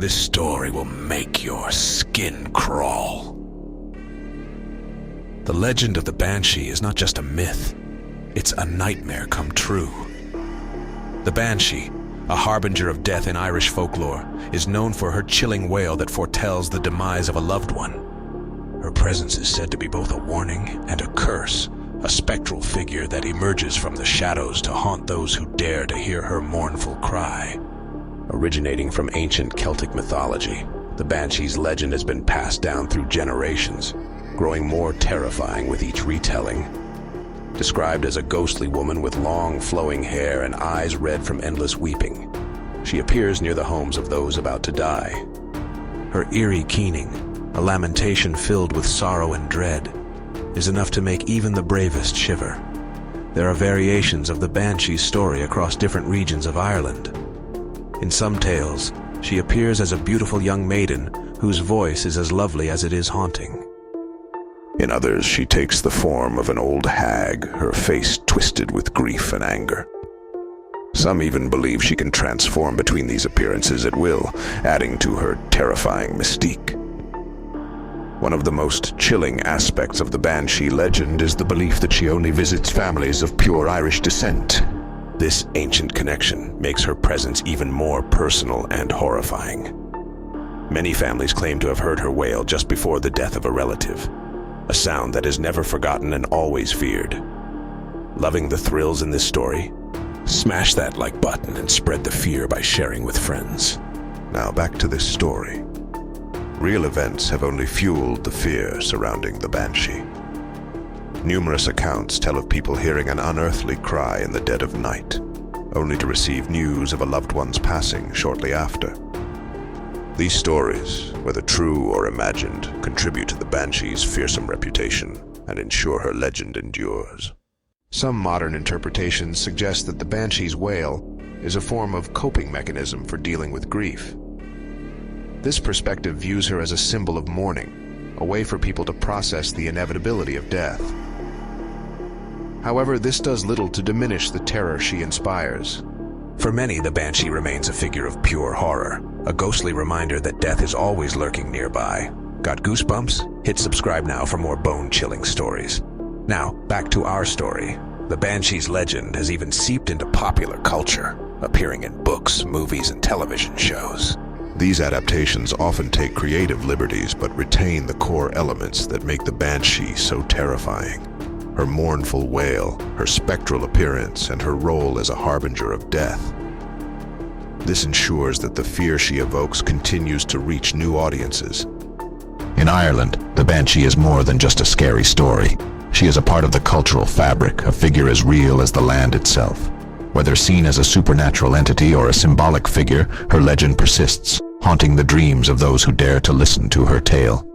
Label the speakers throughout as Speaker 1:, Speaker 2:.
Speaker 1: This story will make your skin crawl. The legend of the Banshee is not just a myth, it's a nightmare come true. The Banshee, a harbinger of death in Irish folklore, is known for her chilling wail that foretells the demise of a loved one. Her presence is said to be both a warning and a curse, a spectral figure that emerges from the shadows to haunt those who dare to hear her mournful cry. Originating from ancient Celtic mythology, the Banshee's legend has been passed down through generations, growing more terrifying with each retelling. Described as a ghostly woman with long, flowing hair and eyes red from endless weeping, she appears near the homes of those about to die. Her eerie keening, a lamentation filled with sorrow and dread, is enough to make even the bravest shiver. There are variations of the Banshee's story across different regions of Ireland. In some tales, she appears as a beautiful young maiden whose voice is as lovely as it is haunting. In others, she takes the form of an old hag, her face twisted with grief and anger. Some even believe she can transform between these appearances at will, adding to her terrifying mystique. One of the most chilling aspects of the Banshee legend is the belief that she only visits families of pure Irish descent. This ancient connection makes her presence even more personal and horrifying. Many families claim to have heard her wail just before the death of a relative, a sound that is never forgotten and always feared. Loving the thrills in this story? Smash that like button and spread the fear by sharing with friends. Now back to this story. Real events have only fueled the fear surrounding the Banshee. Numerous accounts tell of people hearing an unearthly cry in the dead of night, only to receive news of a loved one's passing shortly after. These stories, whether true or imagined, contribute to the Banshee's fearsome reputation and ensure her legend endures. Some modern interpretations suggest that the Banshee's wail is a form of coping mechanism for dealing with grief. This perspective views her as a symbol of mourning, a way for people to process the inevitability of death. However, this does little to diminish the terror she inspires. For many, the Banshee remains a figure of pure horror, a ghostly reminder that death is always lurking nearby. Got goosebumps? Hit subscribe now for more bone-chilling stories. Now, back to our story. The Banshee's legend has even seeped into popular culture, appearing in books, movies, and television shows. These adaptations often take creative liberties but retain the core elements that make the Banshee so terrifying. Her mournful wail, her spectral appearance, and her role as a harbinger of death. This ensures that the fear she evokes continues to reach new audiences. In Ireland, the Banshee is more than just a scary story. She is a part of the cultural fabric, a figure as real as the land itself. Whether seen as a supernatural entity or a symbolic figure, her legend persists, haunting the dreams of those who dare to listen to her tale.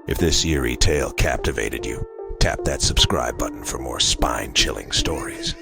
Speaker 1: If this eerie tale captivated you, tap that subscribe button for more spine-chilling stories.